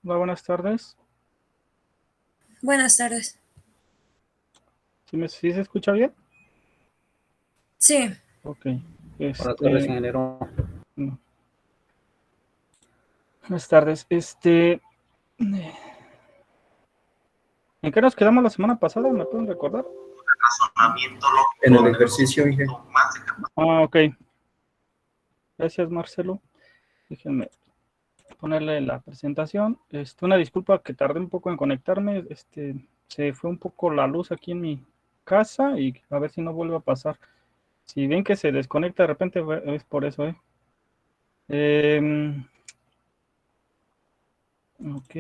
Hola, buenas tardes. Buenas tardes. ¿Sí se escucha bien? Sí, Ok. Buenas tardes, ingeniero. No. Buenas tardes. ¿En qué nos quedamos la semana pasada? ¿Me pueden recordar? En el ejercicio, ingeniero. Ok. Gracias, Marcelo. Déjenme ponerle la presentación. Una disculpa que tardé un poco en conectarme. Se fue un poco la luz aquí en mi casa y a ver si no vuelve a pasar. Si ven que se desconecta de repente, es por eso, ¿eh? Ok.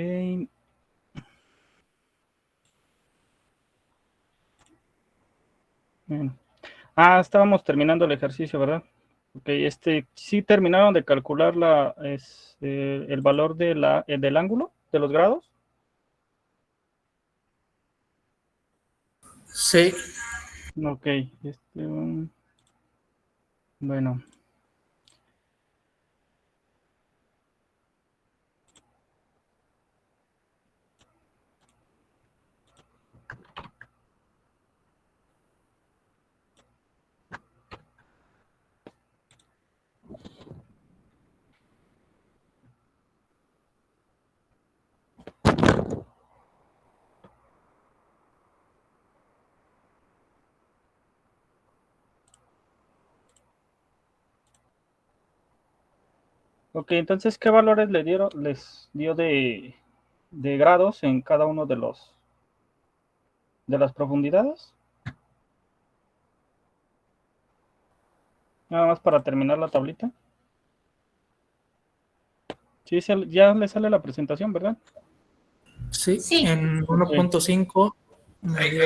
Bien. Estábamos terminando el ejercicio, ¿verdad? Ok, sí terminaron de calcular el valor del ángulo, de los grados. Sí. Ok, bueno. Ok, entonces, ¿qué valores les dio de grados en cada uno de las profundidades? Nada más para terminar la tablita. Sí, ya le sale la presentación, ¿verdad? Sí, sí. en Ok, 1.5 me dio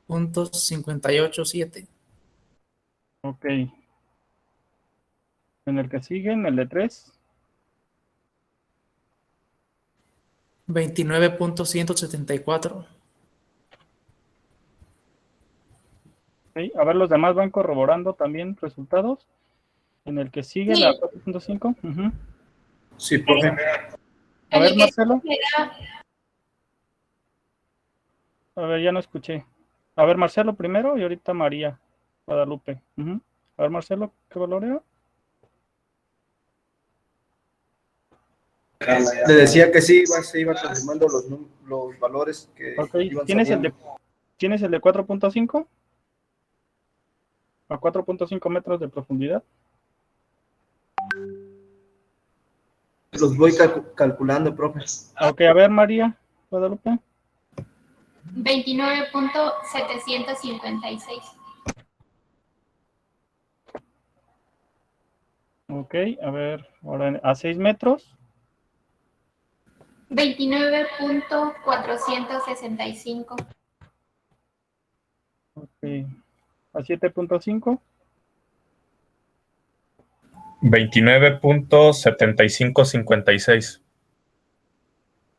28.587. ok. En el que sigue, en el de 3. 29.174. Ok, a ver, los demás van corroborando también resultados. En el que sigue, la Sí, 4.5. Sí, profe. A en ver, el que Marcelo. me da A ver, ya no escuché. A ver, Marcelo primero y ahorita María Guadalupe. A ver, Marcelo, ¿qué valor era? Le decía que sí, se iba confirmando los valores que Ok, iban ¿tienes saliendo. ¿tienes el de 4.5? A 4.5 metros de profundidad. Los voy calculando, profe. Ok, a ver, María Guadalupe. 29.756. Ok, a ver, ahora a 6 metros. 29.465. Ok, a 7.5. 29.7556.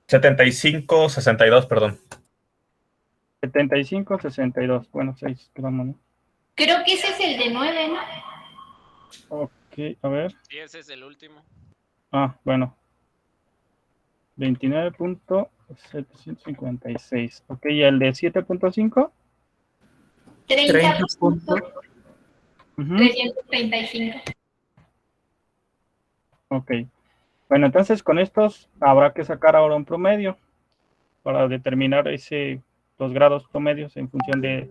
75.62, perdón. 75, 62. Bueno, 6 gramos, ¿no? Creo que ese es el de 9, ¿no? Ok, a ver. Sí, ese es el último. Bueno. 29.756. Ok, ¿y el de 7.5? 30.335. Ok. Bueno, entonces con estos habrá que sacar ahora un promedio para determinar los grados promedios en función de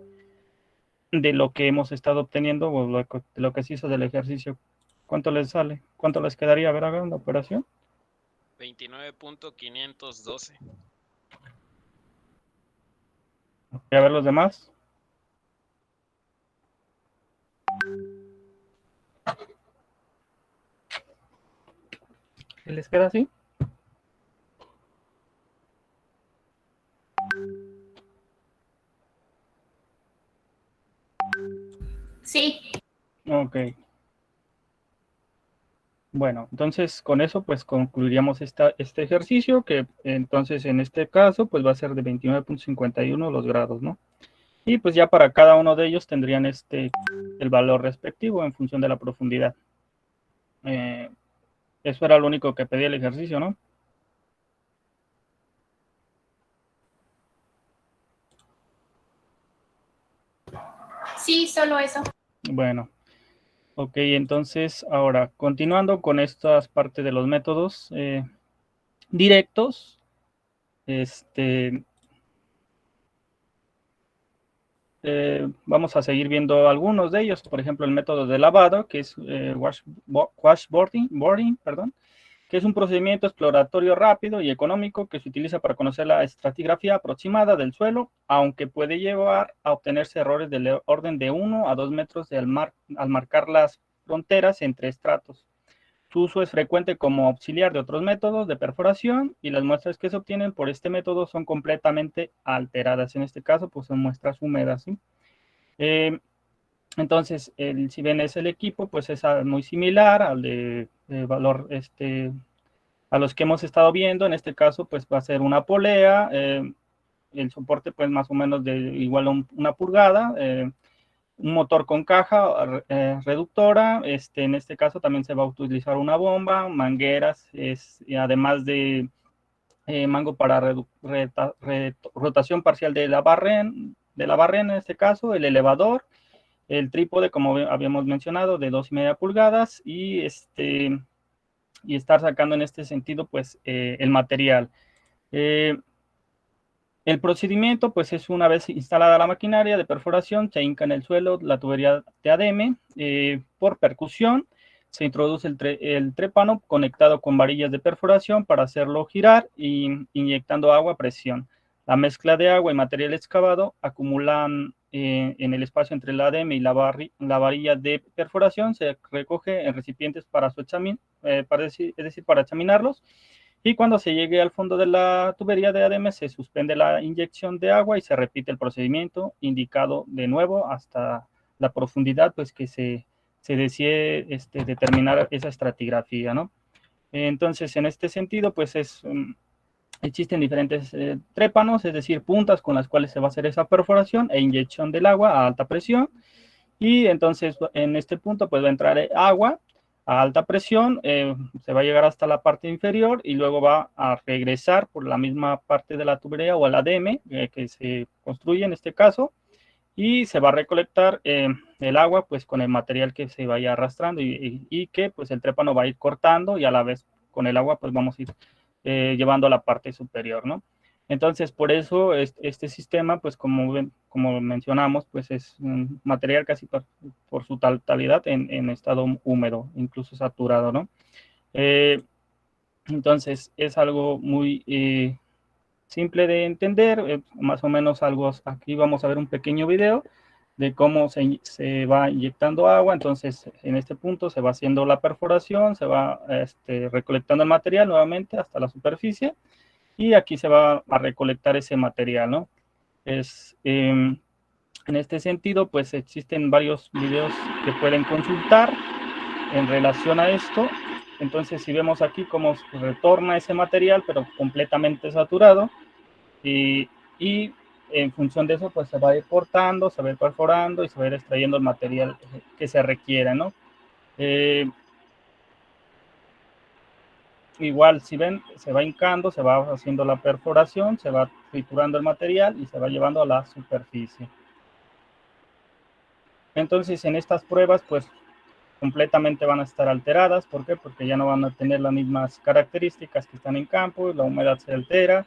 lo que hemos estado obteniendo o de lo que se hizo del ejercicio. ¿Cuánto les sale? ¿Cuánto les quedaría? A ver, hagan la operación. 29.512. Y a ver los demás. ¿Y les queda así? Sí, Ok. Bueno, entonces con eso pues concluiríamos este ejercicio que entonces en este caso pues va a ser de 29.51 los grados, ¿no? Y pues ya para cada uno de ellos tendrían el valor respectivo en función de la profundidad. Eso era lo único que pedía el ejercicio, ¿no? sí, solo eso. Bueno, ok, entonces ahora, continuando con estas partes de los métodos directos, vamos a seguir viendo algunos de ellos, por ejemplo, el método de lavado, que es washboarding, perdón, que es un procedimiento exploratorio rápido y económico que se utiliza para conocer la estratigrafía aproximada del suelo, aunque puede llevar a obtenerse errores del orden de 1 a 2 metros al marcar las fronteras entre estratos. Su uso es frecuente como auxiliar de otros métodos de perforación y las muestras que se obtienen por este método son completamente alteradas. En este caso, pues son muestras húmedas, ¿sí? Entonces, si ven es el equipo, pues es muy similar al de valor, a los que hemos estado viendo. En este caso, pues va a ser una polea, el soporte pues más o menos de igual a una pulgada, un motor con caja reductora, en este caso también se va a utilizar una bomba, mangueras, además de mango para rotación parcial de la barrena en este caso, el elevador, el trípode, como habíamos mencionado, de 2,5 pulgadas y estar sacando en este sentido pues el material. El procedimiento, pues es una vez instalada la maquinaria de perforación, se hinca en el suelo la tubería de ADM, por percusión, se introduce el trépano conectado con varillas de perforación para hacerlo girar y inyectando agua a presión. La mezcla de agua y material excavado acumulan en el espacio entre el ADM y la varilla de perforación, se recoge en recipientes para su examen, para examinarlos. Y cuando se llegue al fondo de la tubería de ADM, se suspende la inyección de agua y se repite el procedimiento indicado de nuevo hasta la profundidad pues, que se decide determinar esa estratigrafía, ¿no? Entonces, en este sentido, pues existen diferentes trépanos, es decir, puntas con las cuales se va a hacer esa perforación e inyección del agua a alta presión. Y entonces, en este punto, pues va a entrar agua a alta presión, se va a llegar hasta la parte inferior y luego va a regresar por la misma parte de la tubería o el ADM que se construye en este caso, y se va a recolectar el agua pues con el material que se vaya arrastrando y que pues el trépano va a ir cortando, y a la vez con el agua pues vamos a ir llevando a la parte superior, ¿no? Entonces, por eso este sistema, pues como mencionamos, pues es un material casi por su totalidad en estado húmedo, incluso saturado, ¿no? Entonces, es algo muy simple de entender, más o menos algo, aquí vamos a ver un pequeño video de cómo se va inyectando agua. Entonces, en este punto se va haciendo la perforación, se va recolectando el material nuevamente hasta la superficie, y aquí se va a recolectar ese material, ¿no? En este sentido, pues existen varios videos que pueden consultar en relación a esto. Entonces, si vemos aquí cómo retorna ese material, pero completamente saturado, y en función de eso, pues se va a ir cortando, se va a ir perforando y se va a ir extrayendo el material que se requiere, ¿no? Igual, si ven, se va hincando, se va haciendo la perforación, se va triturando el material y se va llevando a la superficie. Entonces, en estas pruebas, pues, completamente van a estar alteradas. ¿Por qué? Porque ya no van a tener las mismas características que están en campo, la humedad se altera.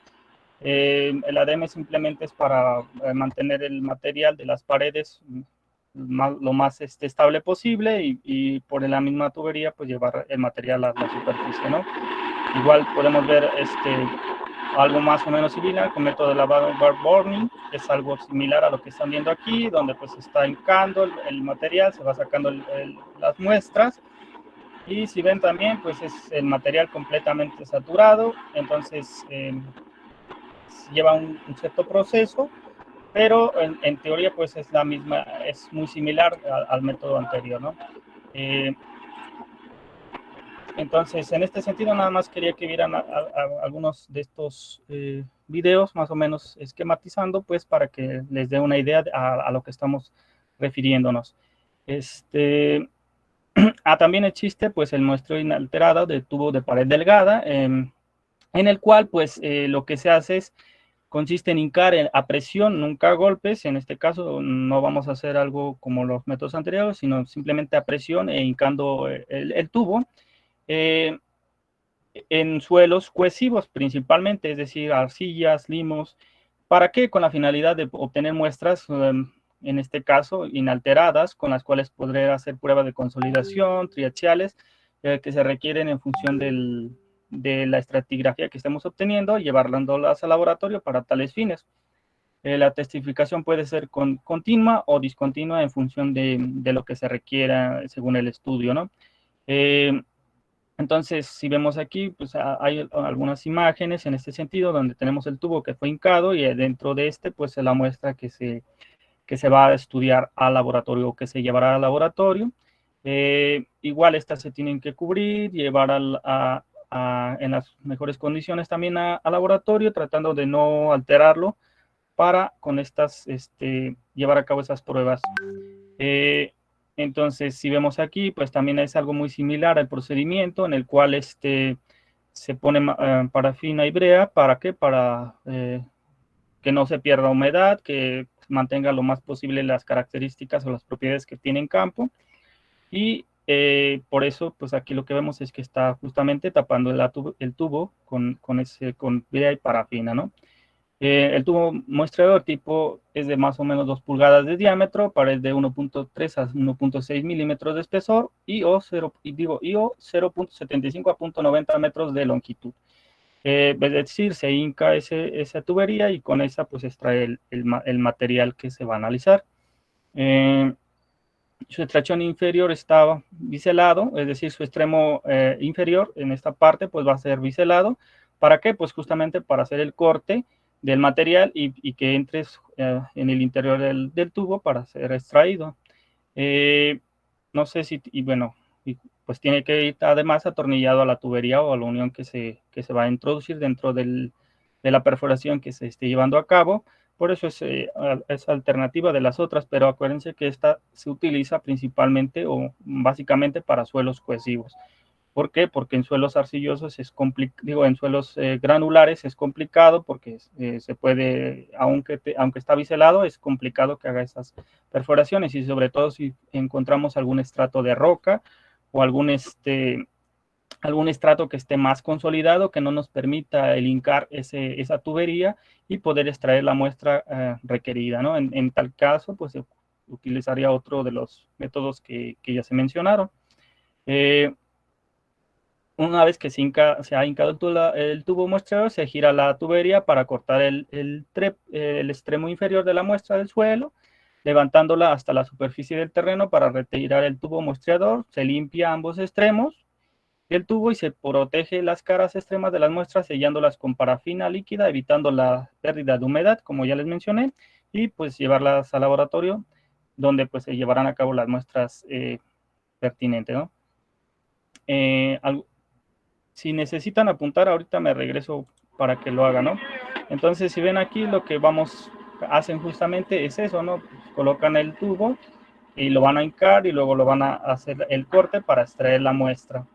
El ADM simplemente es para mantener el material de las paredes lo más estable posible, y por la misma tubería, pues, llevar el material a la superficie, ¿no? Igual podemos ver algo más o menos similar con método de lavado washboarding, es algo similar a lo que están viendo aquí, donde pues está hincando el material, se va sacando las muestras, y si ven también pues es el material completamente saturado. Entonces lleva un cierto proceso, pero en teoría pues es la misma, es muy similar al método anterior, ¿no? Entonces, en este sentido, nada más quería que vieran algunos de estos videos, más o menos esquematizando, pues, para que les dé una idea a lo que estamos refiriéndonos. También existe, pues, el muestreo inalterado de tubo de pared delgada, en el cual, pues, lo que se hace es consiste en hincar a presión, nunca a golpes. En este caso no vamos a hacer algo como los métodos anteriores, sino simplemente a presión e hincando el tubo en suelos cohesivos principalmente, es decir, arcillas, limos. ¿Para qué? Con la finalidad de obtener muestras, en este caso, inalteradas, con las cuales poder hacer pruebas de consolidación, triaxiales, que se requieren en función de la estratigrafía que estemos obteniendo, llevarlas al laboratorio para tales fines. La testificación puede ser continua o discontinua en función de lo que se requiera según el estudio, ¿no? Entonces, si vemos aquí, pues hay algunas imágenes en este sentido donde tenemos el tubo que fue hincado y dentro de este, pues la muestra que se va a estudiar al laboratorio o que se llevará al laboratorio. Igual estas se tienen que cubrir, llevar en las mejores condiciones también al laboratorio, tratando de no alterarlo para con estas llevar a cabo esas pruebas. Entonces, si vemos aquí, pues también es algo muy similar al procedimiento en el cual se pone parafina y brea. ¿Para qué? Para que no se pierda humedad, que mantenga lo más posible las características o las propiedades que tiene en campo. Y por eso, pues aquí lo que vemos es que está justamente tapando el tubo con brea y parafina, ¿no? El tubo muestreador tipo es de más o menos 2 pulgadas de diámetro, pared de 1.3 a 1.6 milímetros de espesor y o 0.75 a 0.90 metros de longitud. Es decir, se hinca esa tubería y con esa pues extrae el material que se va a analizar. Su extracción inferior está biselado, es decir, su extremo inferior en esta parte pues va a ser biselado. ¿Para qué? Pues justamente para hacer el corte del material y que entre en el interior del tubo para ser extraído. No sé si, y bueno, pues tiene que ir además atornillado a la tubería o a la unión que se va a introducir dentro de la perforación que se esté llevando a cabo. Por eso es alternativa de las otras, pero acuérdense que esta se utiliza principalmente o básicamente para suelos cohesivos. ¿Por qué? Porque en suelos arcillosos en suelos granulares es complicado porque se puede, aunque está biselado, es complicado que haga esas perforaciones y sobre todo si encontramos algún estrato de roca o algún estrato que esté más consolidado que no nos permita el hincar esa tubería y poder extraer la muestra requerida, ¿no? En tal caso, pues se utilizaría otro de los métodos que ya se mencionaron. Una vez que se ha hincado el tubo muestreador, se gira la tubería para cortar el extremo inferior de la muestra del suelo, levantándola hasta la superficie del terreno para retirar el tubo muestreador. Se limpia ambos extremos del tubo y se protege las caras extremas de las muestras sellándolas con parafina líquida, evitando la pérdida de humedad, como ya les mencioné, y pues llevarlas al laboratorio, donde pues se llevarán a cabo las muestras pertinentes, ¿no? Si necesitan apuntar, ahorita me regreso para que lo hagan, ¿no? Entonces, si ven aquí, lo que hacen justamente es eso, ¿no? Pues colocan el tubo y lo van a hincar y luego lo van a hacer el corte para extraer la muestra.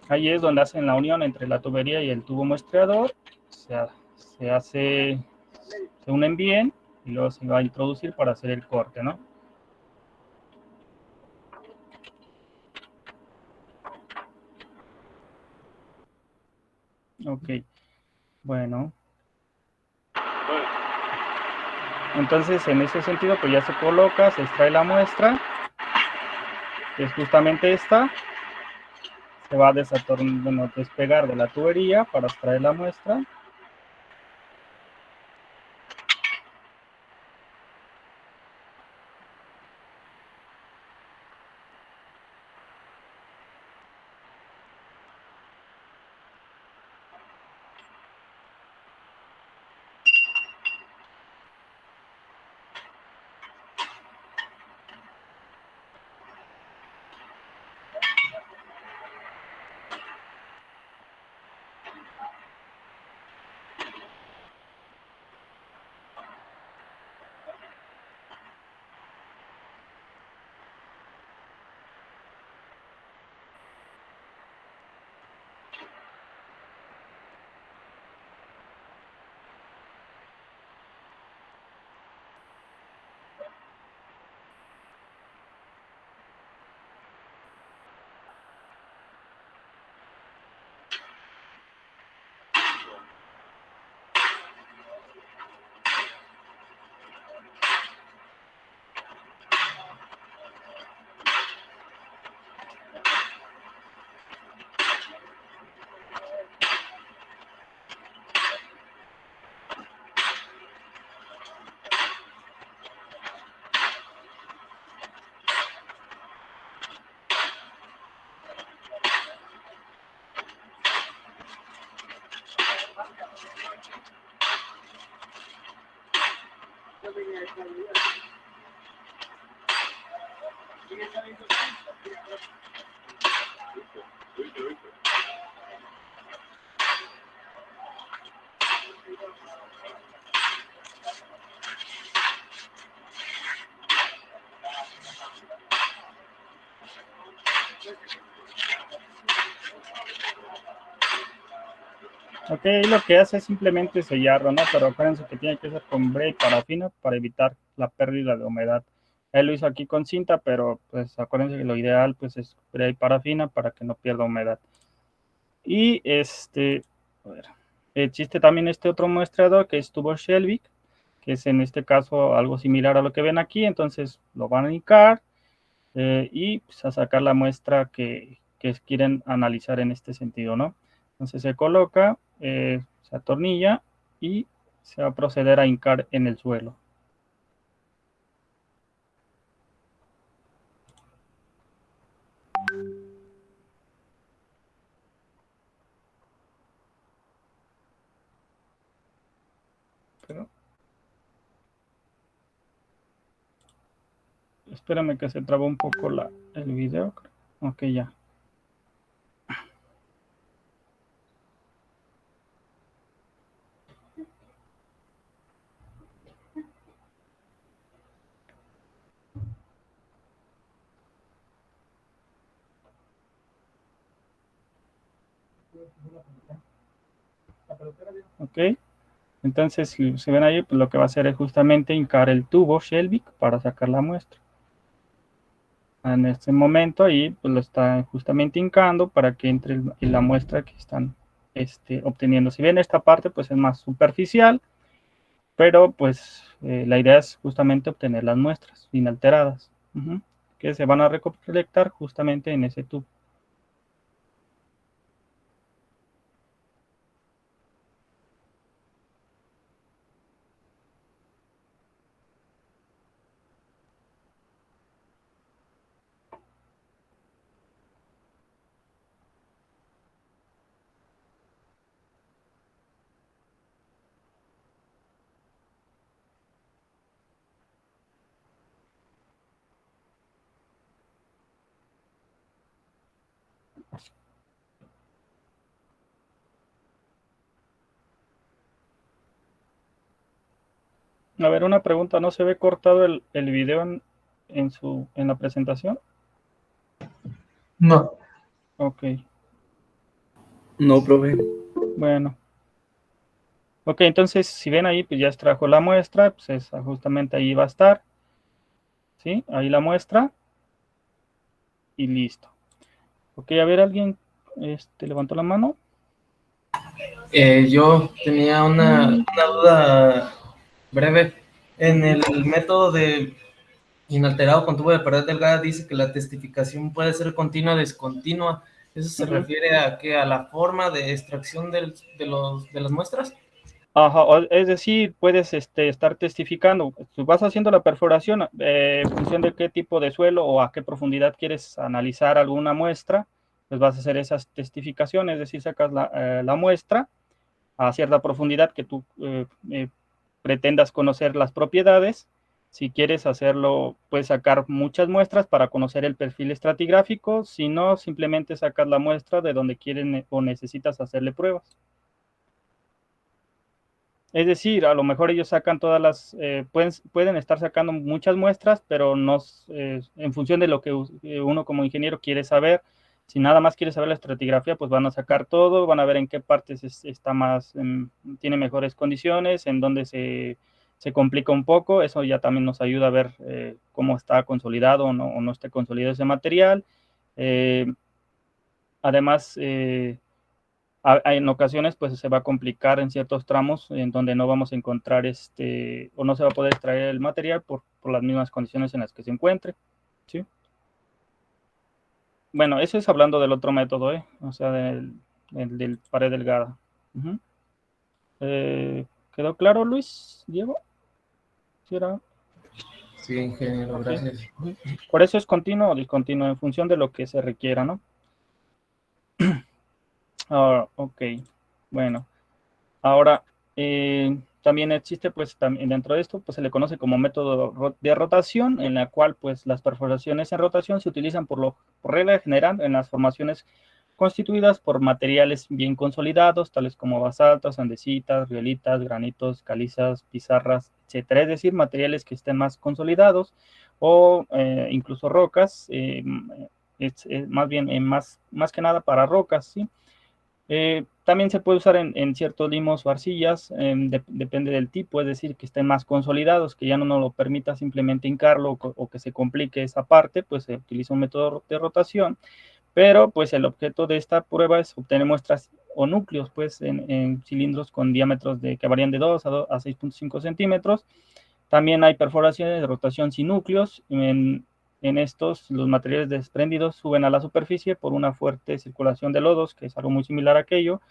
Ahí es donde hacen la unión entre la tubería y el tubo muestreador. Se unen bien y luego se va a introducir para hacer el corte, ¿no? Ok, bueno. Entonces, en ese sentido, pues ya se coloca, se extrae la muestra, que es justamente esta. Se va a despegar de la tubería para extraer la muestra. Ok, lo que hace es simplemente sellarlo, ¿no? Pero acuérdense que tiene que ser con spray parafina para evitar la pérdida de humedad. Él lo hizo aquí con cinta, pero pues acuérdense que lo ideal pues es spray parafina para que no pierda humedad. Y a ver, existe también este otro muestreador que es tubo Shelvik, que es en este caso algo similar a lo que ven aquí. Entonces lo van a hincar y pues, a sacar la muestra que quieren analizar en este sentido, ¿no? Entonces se coloca, se atornilla y se va a proceder a hincar en el suelo. Pero, espérame que se trabó un poco el video. Ok, ya. Ok, entonces si se ven ahí, pues lo que va a hacer es justamente hincar el tubo Shelvik para sacar la muestra. En este momento ahí pues lo está justamente hincando para que entre la muestra que están obteniendo. Si bien esta parte pues es más superficial, pero pues la idea es justamente obtener las muestras inalteradas, que se van a recolectar justamente en ese tubo. A ver, una pregunta, ¿no se ve cortado el video en la presentación? No. Ok, No, profe. bueno. Ok, entonces si ven ahí, pues ya extrajo la muestra, pues justamente ahí va a estar, ¿sí? Ahí la muestra y listo. Ok, a ver, alguien levantó la mano. Yo tenía una duda breve. En el método de inalterado con tubo de pared delgada dice que la testificación puede ser continua o descontinua. ¿Eso se refiere a qué? ¿A la forma de extracción de las muestras? Ajá, es decir, puedes estar testificando. Si vas haciendo la perforación, en función de qué tipo de suelo o a qué profundidad quieres analizar alguna muestra, pues vas a hacer esas testificaciones, es decir, sacas la muestra a cierta profundidad que tú pretendas conocer las propiedades. Si quieres hacerlo, puedes sacar muchas muestras para conocer el perfil estratigráfico. Si no, simplemente sacas la muestra de donde quieren o necesitas hacerle pruebas. Es decir, a lo mejor ellos sacan todas pueden estar sacando muchas muestras, pero no en función de lo que uno como ingeniero quiere saber. Si nada más quiere saber la estratigrafía, pues van a sacar todo, van a ver en qué partes está tiene mejores condiciones, en dónde se complica un poco. Eso ya también nos ayuda a ver cómo está consolidado o no está consolidado ese material. Además, en ocasiones pues se va a complicar en ciertos tramos en donde no vamos a encontrar o no se va a poder extraer el material por las mismas condiciones en las que se encuentre, ¿sí? Bueno, eso es hablando del otro método, o sea, del pared delgada. ¿Quedó claro, Luis? ¿Diego? ¿Sí era? Sí, ingeniero, gracias. Por eso es continuo o discontinuo, en función de lo que se requiera, ¿no? Ok, bueno. Ahora, también existe, pues, también dentro de esto, pues, se le conoce como método de rotación, en la cual, pues, las perforaciones en rotación se utilizan por regla general en las formaciones constituidas por materiales bien consolidados, tales como basaltos, andesitas, riolitas, granitos, calizas, pizarras, etcétera. Es decir, materiales que estén más consolidados o incluso rocas, más bien más que nada para rocas, ¿sí? También se puede usar en ciertos limos o arcillas, depende del tipo, es decir, que estén más consolidados, que ya no nos lo permita simplemente hincarlo o que se complique esa parte, pues se utiliza un método de rotación, pero pues el objeto de esta prueba es obtener muestras o núcleos, pues en cilindros con diámetros que varían de 2 a 6.5 centímetros. También hay perforaciones de rotación sin núcleos. En estos, los materiales desprendidos suben a la superficie por una fuerte circulación de lodos, que es algo muy similar a aquello,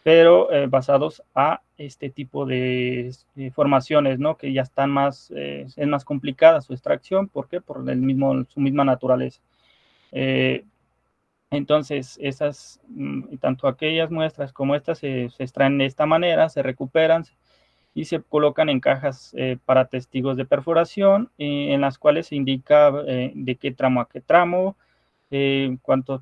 pero basados a este tipo de formaciones, ¿no? Que ya están es más complicada su extracción. ¿Por qué? Por su misma naturaleza. Entonces, tanto aquellas muestras como estas se extraen de esta manera, se recuperan y se colocan en cajas para testigos de perforación, en las cuales se indica de qué tramo a qué tramo,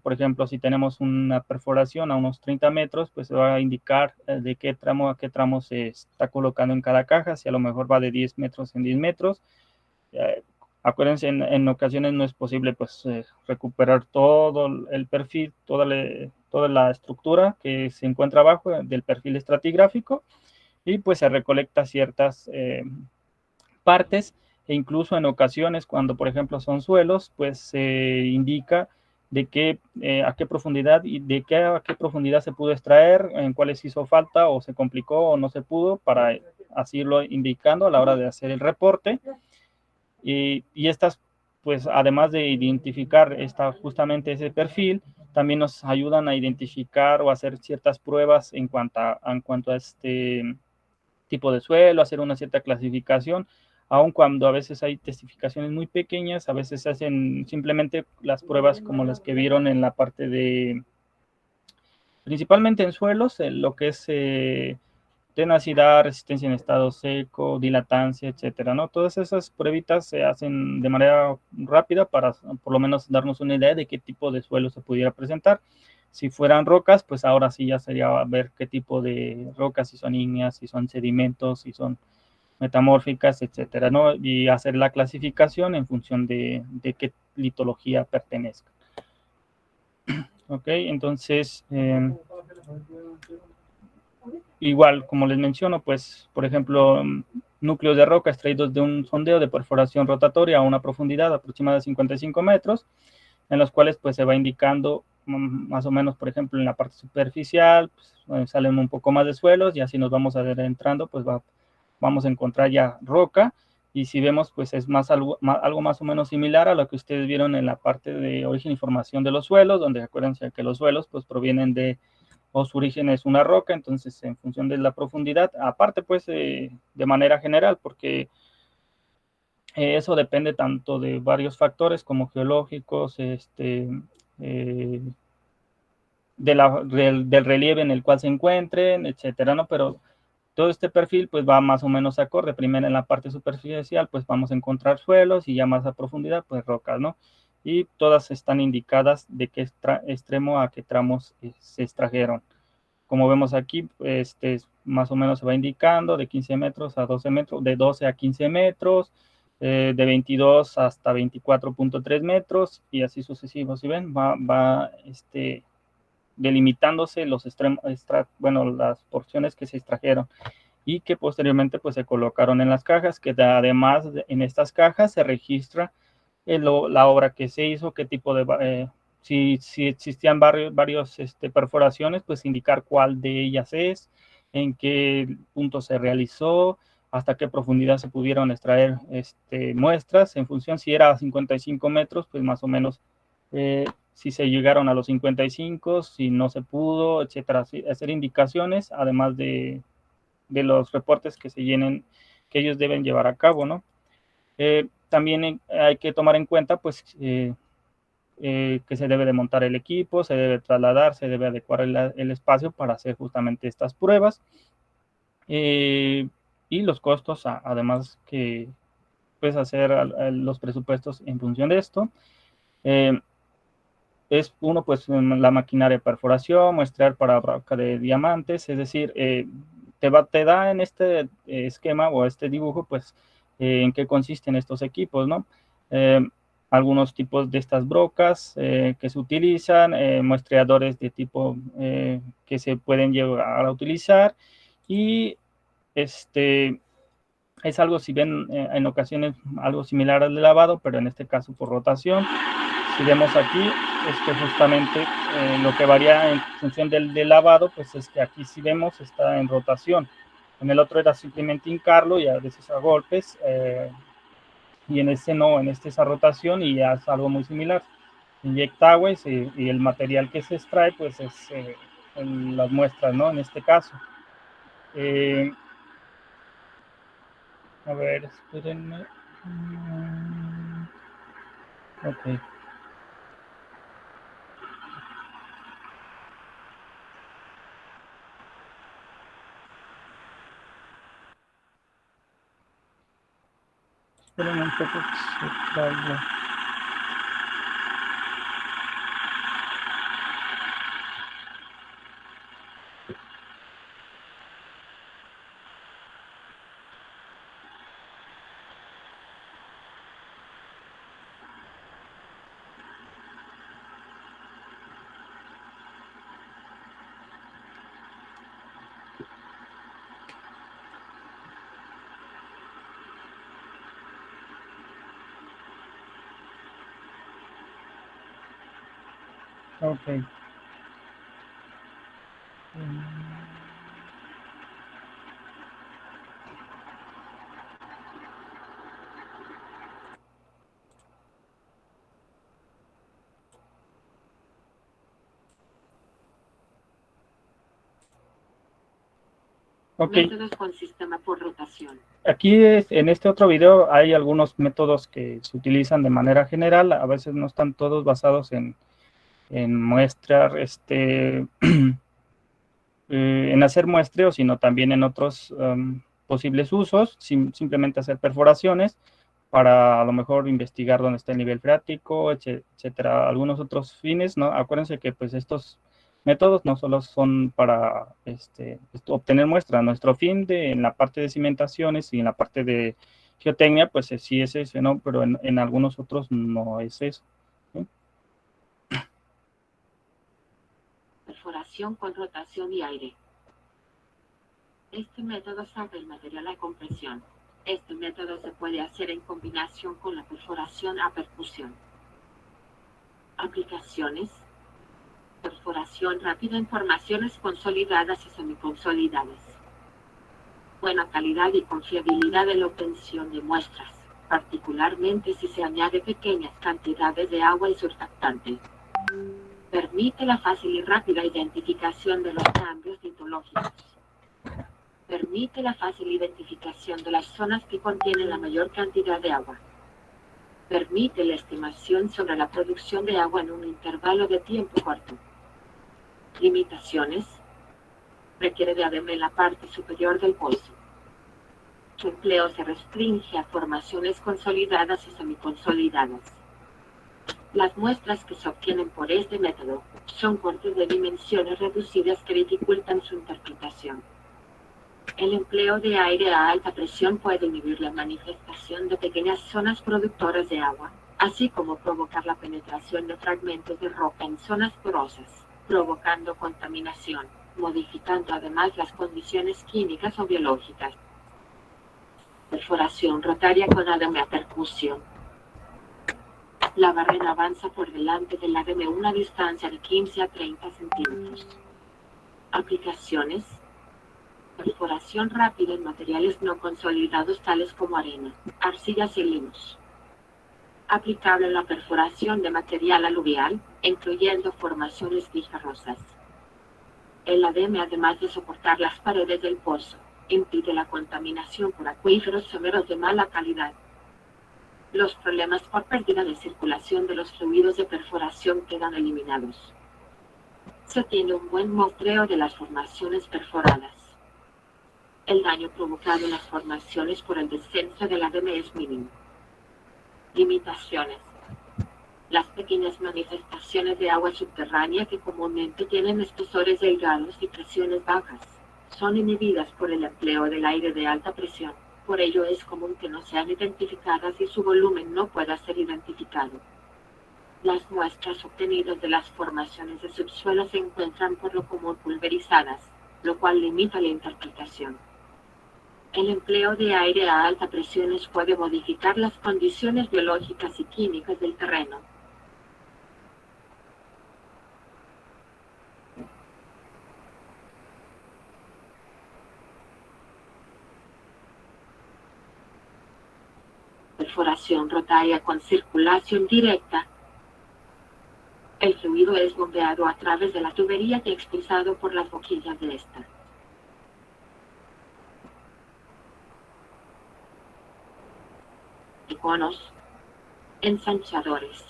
por ejemplo, si tenemos una perforación a unos 30 metros, pues se va a indicar de qué tramo a qué tramo se está colocando en cada caja, si a lo mejor va de 10 metros en 10 metros. Acuérdense, en ocasiones no es posible pues recuperar todo el perfil, toda la estructura que se encuentra abajo del perfil estratigráfico, y pues se recolecta ciertas partes, e incluso en ocasiones cuando por ejemplo son suelos, pues se indica de a qué profundidad y a qué profundidad se pudo extraer, en cuáles hizo falta o se complicó o no se pudo, para así irlo indicando a la hora de hacer el reporte. Y estas, pues además de identificar justamente ese perfil, también nos ayudan a identificar o hacer ciertas pruebas en cuanto a este tipo de suelo, hacer una cierta clasificación, aun cuando a veces hay testificaciones muy pequeñas, a veces se hacen simplemente las pruebas como las que vieron en la parte principalmente en suelos, lo que es tenacidad, resistencia en estado seco, dilatancia, etcétera, ¿no? Todas esas pruebitas se hacen de manera rápida para por lo menos darnos una idea de qué tipo de suelo se pudiera presentar. Si fueran rocas, pues ahora sí ya sería ver qué tipo de rocas, si son ígneas, si son sedimentos, si son metamórficas, etcétera, ¿no? Y hacer la clasificación en función de qué litología pertenezca. Ok, entonces, igual, como les menciono, pues, por ejemplo, núcleos de roca extraídos de un sondeo de perforación rotatoria a una profundidad aproximada de 55 metros, en los cuales pues se va indicando más o menos, por ejemplo, en la parte superficial, pues, salen un poco más de suelos, y así nos vamos adentrando, pues vamos a encontrar ya roca, y si vemos, pues es algo más o menos similar a lo que ustedes vieron en la parte de origen y formación de los suelos, donde acuérdense que los suelos pues provienen o su origen es una roca, entonces en función de la profundidad, aparte pues de manera general, porque eso depende tanto de varios factores como geológicos, del relieve en el cual se encuentren, etcétera, ¿no? Pero todo este perfil pues va más o menos acorde. Primero en la parte superficial pues vamos a encontrar suelos, y ya más a profundidad pues rocas, ¿no? Y todas están indicadas de qué extremo a qué tramos se extrajeron. Como vemos aquí, más o menos se va indicando de 15 metros a 12 metros, de 12 a 15 metros, de 22 hasta 24.3 metros, y así sucesivo. Si ven, va delimitándose los extremos, las porciones que se extrajeron y que posteriormente pues se colocaron en las cajas, que además en estas cajas se registra la obra que se hizo, qué tipo de si existían varios perforaciones, pues indicar cuál de ellas es, en qué punto se realizó, hasta qué profundidad se pudieron extraer muestras, en función si era a 55 metros, pues más o menos si se llegaron a los 55, si no se pudo, etcétera. Hacer indicaciones, además de los reportes que que ellos deben llevar a cabo, ¿no? También hay que tomar en cuenta, pues, que se debe de montar el equipo, se debe trasladar, se debe adecuar el espacio para hacer justamente estas pruebas. y los costos, además que puedes hacer los presupuestos en función de esto. Es uno, pues la maquinaria de perforación, muestrear para broca de diamantes, es decir, te da en este esquema o este dibujo, pues, en qué consisten estos equipos, ¿no? Algunos tipos de estas brocas que se utilizan, muestreadores de tipo que se pueden llegar a utilizar, y es algo, si bien en ocasiones algo similar al de lavado, pero en este caso por rotación. Si vemos aquí, justamente lo que varía en función del lavado, pues es que aquí si vemos está en rotación. En el otro era simplemente hincarlo y a veces a golpes, y en este no, en este es a rotación y ya es algo muy similar. Inyecta agua y el material que se extrae, pues es las muestras, ¿no? En este caso. A ver, espérenme. Ok. Espérenme un poco que se traiga. Ok. Ok. Métodos con sistema por rotación. Aquí en este otro video hay algunos métodos que se utilizan de manera general, a veces no están todos basados en muestrar, en hacer muestreos, sino también en otros posibles usos, simplemente hacer perforaciones para a lo mejor investigar dónde está el nivel freático, etcétera, algunos otros fines, ¿no? Acuérdense que pues estos métodos no solo son para obtener muestras. Nuestro fin en la parte de cimentaciones y en la parte de geotecnia, pues sí es ese, ¿no? Pero en algunos otros no es eso, ¿sí? Perforación con rotación y aire. Este método saca el material a compresión. Este método se puede hacer en combinación con la perforación a percusión. Aplicaciones. Perforación rápida en formaciones consolidadas y semiconsolidadas. Buena calidad y confiabilidad en la obtención de muestras, particularmente si se añade pequeñas cantidades de agua y surfactante. Permite la fácil y rápida identificación de los cambios litológicos. Permite la fácil identificación de las zonas que contienen la mayor cantidad de agua. Permite la estimación sobre la producción de agua en un intervalo de tiempo corto. Limitaciones. Requiere de ADM en la parte superior del pozo. Su empleo se restringe a formaciones consolidadas y semiconsolidadas. Las muestras que se obtienen por este método son cortes de dimensiones reducidas que dificultan su interpretación. El empleo de aire a alta presión puede inhibir la manifestación de pequeñas zonas productoras de agua, así como provocar la penetración de fragmentos de roca en zonas porosas, provocando contaminación, modificando además las condiciones químicas o biológicas. Perforación rotaria con ADM a percusión. La barrera avanza por delante del ADM a una distancia de 15 a 30 centímetros. Aplicaciones. Perforación rápida en materiales no consolidados tales como arena, arcillas y limos. Aplicable en la perforación de material aluvial, incluyendo formaciones guijarrosas. El ADM, además de soportar las paredes del pozo, impide la contaminación por acuíferos severos de mala calidad. Los problemas por pérdida de circulación de los fluidos de perforación quedan eliminados. Se tiene un buen muestreo de las formaciones perforadas. El daño provocado en las formaciones por el descenso del ADM es mínimo. Limitaciones. Las pequeñas manifestaciones de agua subterránea que comúnmente tienen espesores delgados y presiones bajas son inhibidas por el empleo del aire de alta presión. Por ello es común que no sean identificadas y su volumen no pueda ser identificado. Las muestras obtenidas de las formaciones de subsuelo se encuentran por lo común pulverizadas, lo cual limita la interpretación. El empleo de aire a alta presión puede modificar las condiciones biológicas y químicas del terreno. Perforación rotaria con circulación directa. El fluido es bombeado a través de la tubería y expulsado por las boquillas de esta. Conos, ensanchadores.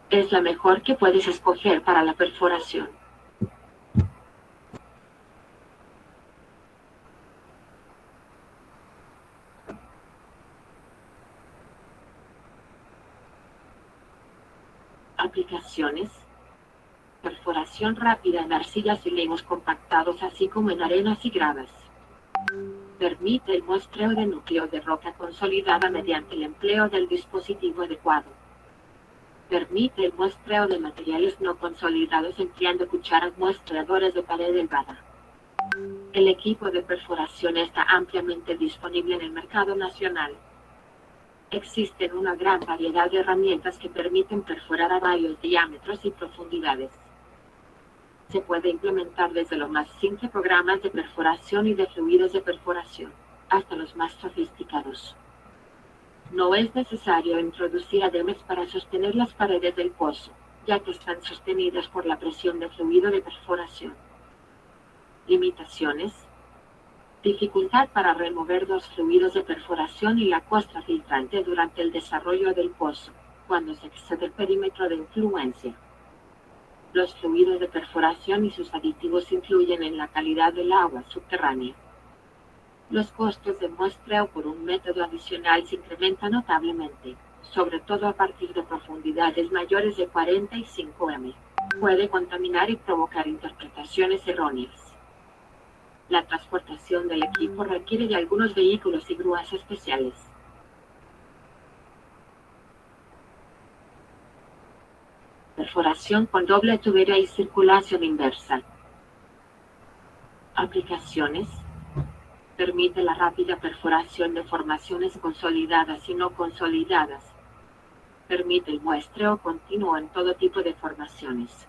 Es la mejor que puedes escoger para la perforación. Aplicaciones. Perforación rápida en arcillas y limos compactados, así como en arenas y gravas. Permite el muestreo de núcleo de roca consolidada mediante el empleo del dispositivo adecuado. Permite el muestreo de materiales no consolidados empleando cucharas muestreadoras de pared elevada. El equipo de perforación está ampliamente disponible en el mercado nacional. Existen una gran variedad de herramientas que permiten perforar a varios diámetros y profundidades. Se puede implementar desde los más simples programas de perforación y de fluidos de perforación, hasta los más sofisticados. No es necesario introducir ADMs para sostener las paredes del pozo, ya que están sostenidas por la presión de fluido de perforación. Limitaciones. Dificultad para remover los fluidos de perforación y la costra filtrante durante el desarrollo del pozo, cuando se excede el perímetro de influencia. Los fluidos de perforación y sus aditivos influyen en la calidad del agua subterránea. Los costos de muestreo por un método adicional se incrementan notablemente, sobre todo a partir de profundidades mayores de 45 m. Puede contaminar y provocar interpretaciones erróneas. La transportación del equipo requiere de algunos vehículos y grúas especiales. Perforación con doble tubería y circulación inversa. Aplicaciones. Permite la rápida perforación de formaciones consolidadas y no consolidadas. Permite el muestreo continuo en todo tipo de formaciones.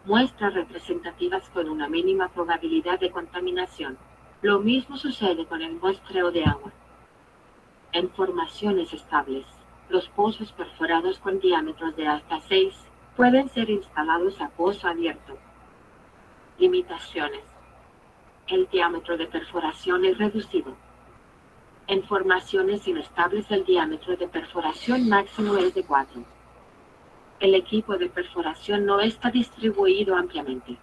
Muestras representativas con una mínima probabilidad de contaminación. Lo mismo sucede con el muestreo de agua. En formaciones estables, los pozos perforados con diámetros de hasta 6 pueden ser instalados a pozo abierto. Limitaciones. El diámetro de perforación es reducido. En formaciones inestables el diámetro de perforación máximo es de 4. El equipo de perforación no está distribuido ampliamente.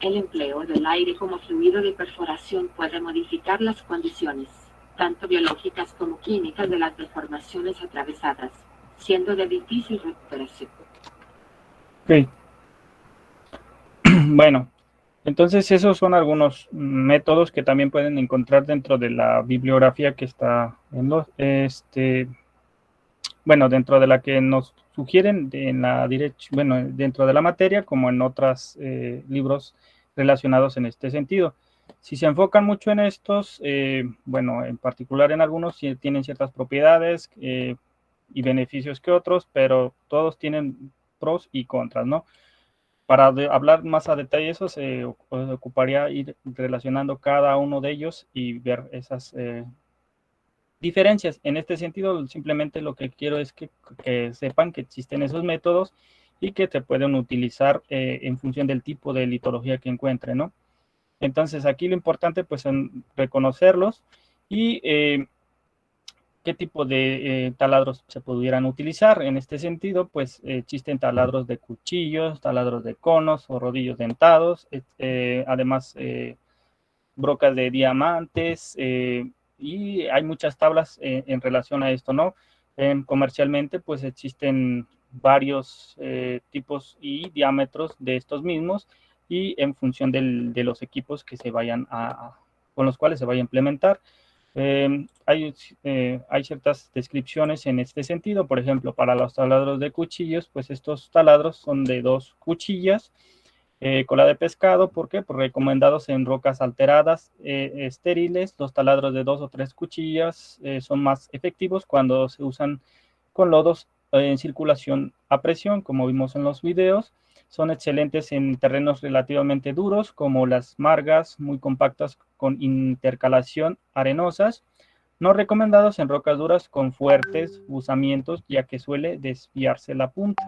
El empleo del aire como fluido de perforación puede modificar las condiciones, tanto biológicas como químicas, de las deformaciones atravesadas, siendo de difícil recuperación. Ok. Bueno, entonces esos son algunos métodos que también pueden encontrar dentro de la bibliografía que está en los, bueno, dentro de la que nos sugieren en la bueno, dentro de la materia, como en otros libros relacionados en este sentido. Si se enfocan mucho en estos, bueno, en particular en algunos sí tienen ciertas propiedades y beneficios que otros, pero todos tienen pros y contras, ¿no? Para hablar más a detalle eso, se ocuparía ir relacionando cada uno de ellos y ver esas diferencias. En este sentido, simplemente lo que quiero es que sepan que existen esos métodos y que se pueden utilizar en función del tipo de litología que encuentren, ¿no? Entonces, aquí lo importante, pues, es reconocerlos y qué tipo de taladros se pudieran utilizar. En este sentido, pues, existen taladros de cuchillos, taladros de conos o rodillos dentados. Además, brocas de diamantes, y hay muchas tablas en relación a esto, ¿no? Comercialmente, pues existen varios tipos y diámetros de estos mismos, y en función de los equipos que se vayan con los cuales se vaya a implementar. Hay ciertas descripciones en este sentido. Por ejemplo, para los taladros de cuchillos, pues estos taladros son de 2 cuchillas, cola de pescado. ¿Por qué? Pues recomendados en rocas alteradas, estériles. Los taladros de 2 o 3 cuchillas son más efectivos cuando se usan con lodos en circulación a presión, como vimos en los videos. Son excelentes en terrenos relativamente duros, como las margas, muy compactas con intercalación arenosas. No recomendados en rocas duras con fuertes buzamientos, ya que suele desviarse la punta.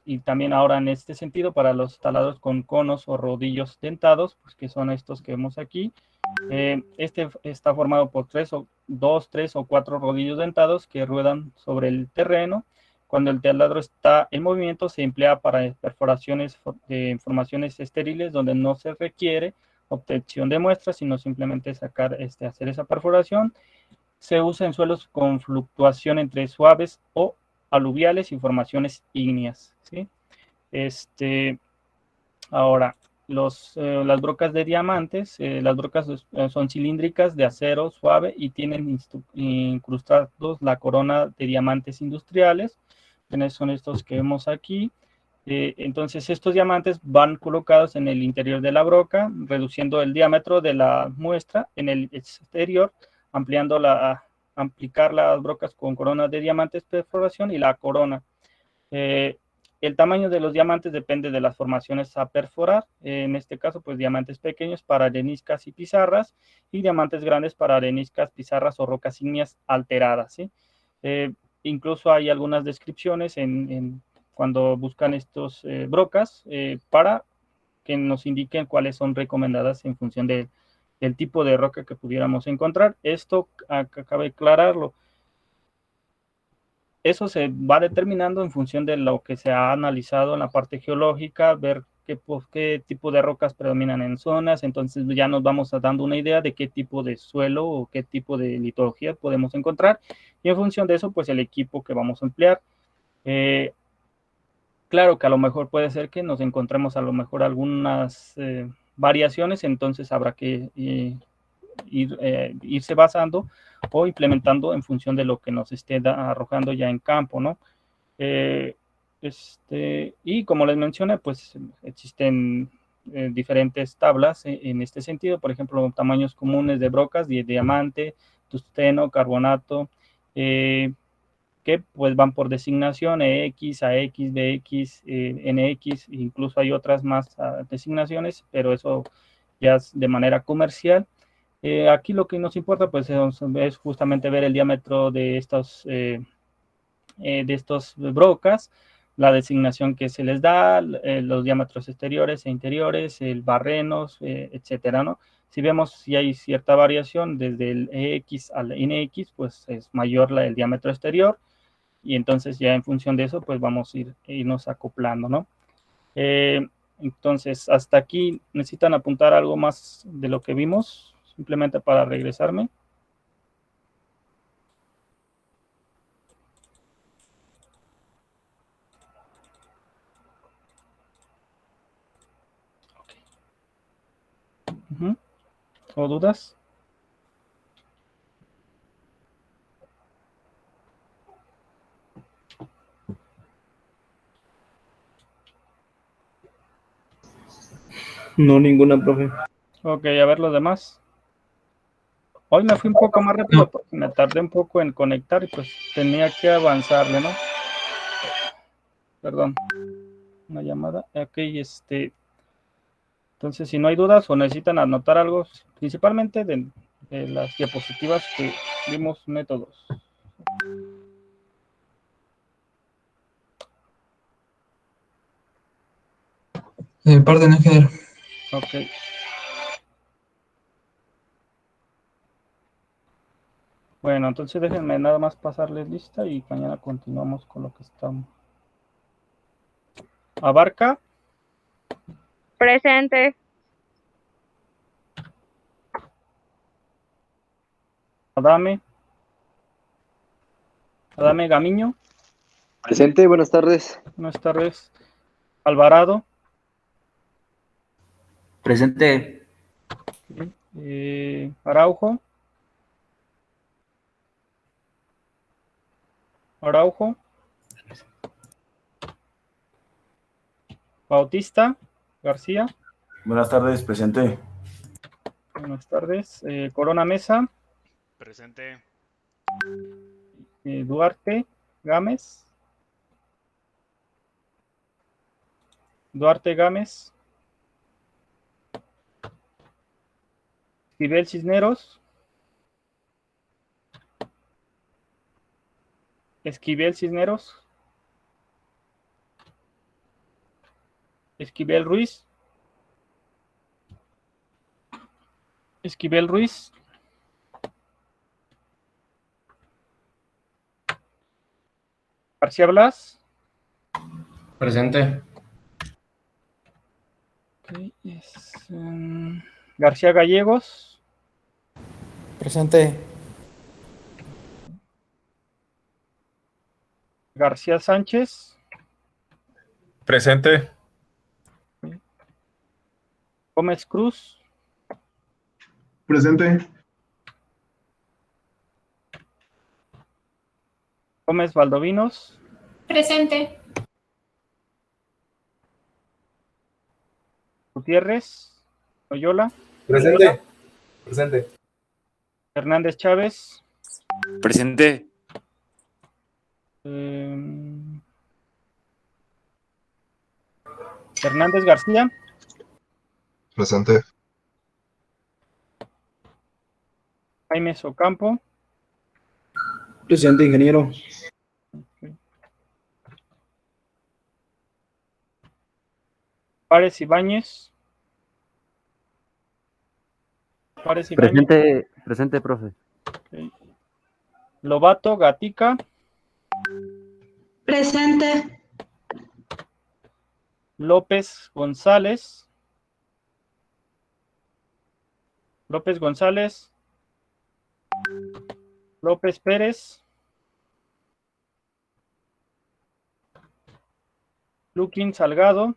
Y también ahora en este sentido, para los taladros con conos o rodillos dentados, pues que son estos que vemos aquí, este está formado por 2, 3 o 4 rodillos dentados que ruedan sobre el terreno. Cuando el taladro está en movimiento, se emplea para perforaciones de formaciones estériles, donde no se requiere obtención de muestras, sino simplemente hacer esa perforación. Se usa en suelos con fluctuación entre suaves o aluviales y formaciones ígneas, ¿sí? Ahora, las brocas de diamantes, las brocas son cilíndricas de acero suave y tienen incrustados la corona de diamantes industriales. Son estos que vemos aquí. Entonces, estos diamantes van colocados en el interior de la broca, reduciendo el diámetro de la muestra en el exterior, ampliar las brocas con coronas de diamantes perforación y la corona. El tamaño de los diamantes depende de las formaciones a perforar. En este caso, pues diamantes pequeños para areniscas y pizarras, y diamantes grandes para areniscas, pizarras o rocas ígneas alteradas, ¿sí? Incluso hay algunas descripciones cuando buscan estos brocas para que nos indiquen cuáles son recomendadas en función del tipo de roca que pudiéramos encontrar. Esto cabe aclararlo. Eso se va determinando en función de lo que se ha analizado en la parte geológica, ver qué tipo de rocas predominan en zonas. Entonces ya nos vamos dando una idea de qué tipo de suelo o qué tipo de litología podemos encontrar, y en función de eso, pues el equipo que vamos a emplear. Claro que a lo mejor puede ser que nos encontremos a lo mejor algunas variaciones, entonces habrá que irse basando o implementando en función de lo que nos esté arrojando ya en campo, ¿no? Y como les mencioné, pues existen diferentes tablas en este sentido. Por ejemplo, tamaños comunes de brocas, de diamante, tungsteno, carbonato, que pues van por designación EX, AX, BX, NX, incluso hay otras más designaciones, pero eso ya es de manera comercial. Aquí lo que nos importa pues es justamente ver el diámetro de estos brocas, la designación que se les da, los diámetros exteriores e interiores, el barrenos, etcétera, ¿no? Si vemos si hay cierta variación desde el EX al NX, pues es mayor el diámetro exterior, y entonces ya en función de eso pues vamos a irnos acoplando, ¿no? Entonces hasta aquí, ¿necesitan apuntar algo más de lo que vimos? Simplemente para regresarme. Okay. ¿O dudas? No, ninguna, profe. Ok, a ver los demás. Hoy me fui un poco más rápido porque me tardé un poco en conectar y pues tenía que avanzarle, ¿no? Perdón. Una llamada. Ok, entonces si no hay dudas o necesitan anotar algo, principalmente de las diapositivas que vimos métodos. Parte de ingeniero. Ok. Bueno, entonces déjenme nada más pasarles lista y mañana continuamos con lo que estamos. Abarca. Presente. Adame Gamiño. Presente, buenas tardes. Buenas tardes. Alvarado. Presente. Araujo. Bautista García. Buenas tardes, presente. Buenas tardes. Corona Mesa. Presente. Duarte Gámez. Esquivel Cisneros. Esquivel Ruiz. García Blas. Presente. García Gallegos. Presente. García Sánchez. Presente. Gómez Cruz. Presente. Gómez Valdovinos. Presente. Gutiérrez. Loyola. Presente. Hernández Chávez. Presente. Hernández García. Presente. Jaime Ocampo. Presente, ingeniero. Párez Ibáñez. Presente, profe. Okay. Lobato Gatica. Presente. López González. López Pérez. Luquín Salgado.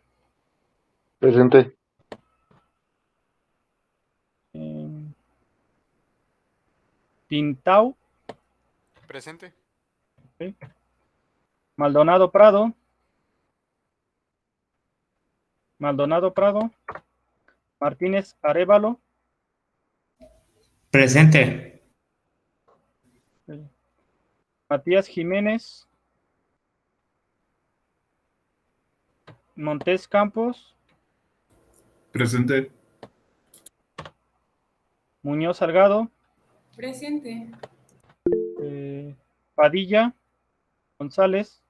Presente. Pintau. Presente. Okay. Maldonado Prado. Martínez Arévalo. Presente. Okay. Matías Jiménez. Montés Campos. Presente. Muñoz Salgado. Presente. Padilla González.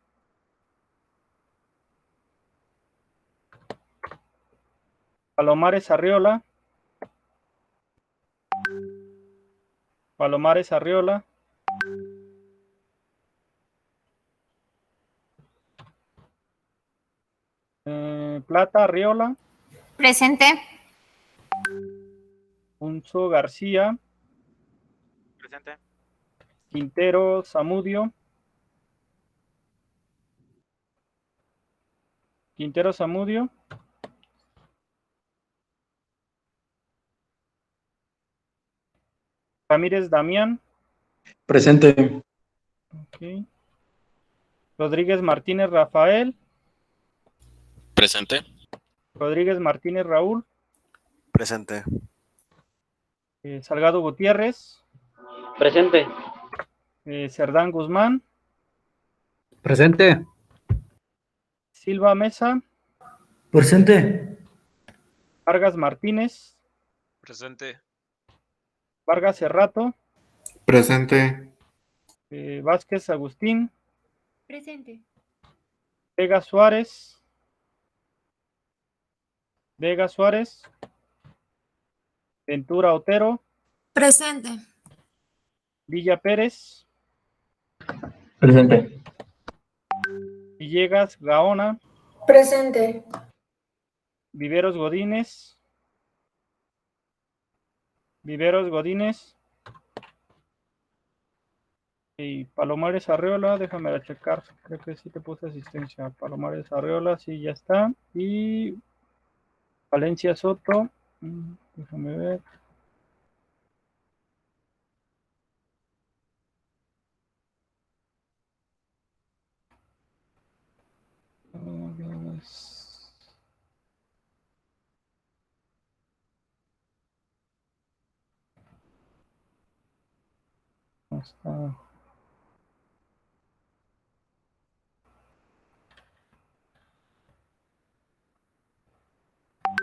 Palomares Arriola. Plata Arriola. Presente. Unzo García. Presente. Quintero Zamudio. Ramírez Damián. Presente. Okay. Rodríguez Martínez Rafael. Presente. Rodríguez Martínez Raúl. Presente. Salgado Gutiérrez. Presente. Cerdán Guzmán. Presente. Silva Mesa. Presente. Vargas Martínez. Presente. Vargas Cerrato. Presente. Vázquez Agustín. Presente. Vega Suárez. Ventura Otero. Presente. Villa Pérez. Presente. Villegas Gaona. Presente. Viveros Godínez. Y Palomares Arriola, déjame checar, creo que sí te puse asistencia. Palomares Arriola, sí, ya está. Y Valencia Soto, déjame ver. ¿Dónde está?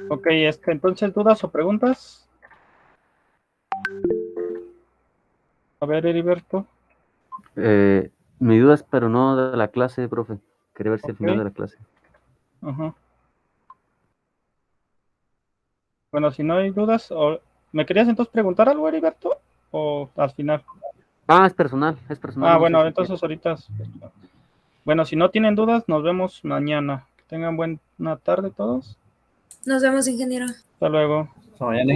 Ok, entonces, ¿dudas o preguntas? A ver, Heriberto. Mi duda es, pero no de la clase, profe. Quería ver si al final Ok. de la clase. Ajá. Bueno, si no hay dudas, ¿me querías entonces preguntar algo, Heriberto? ¿O al final? Ah, es personal, no sé Bueno, si entonces ahorita. Bueno, si no tienen dudas, nos vemos mañana. Que tengan buena tarde todos. Nos vemos, ingeniero. Hasta luego. Hasta mañana.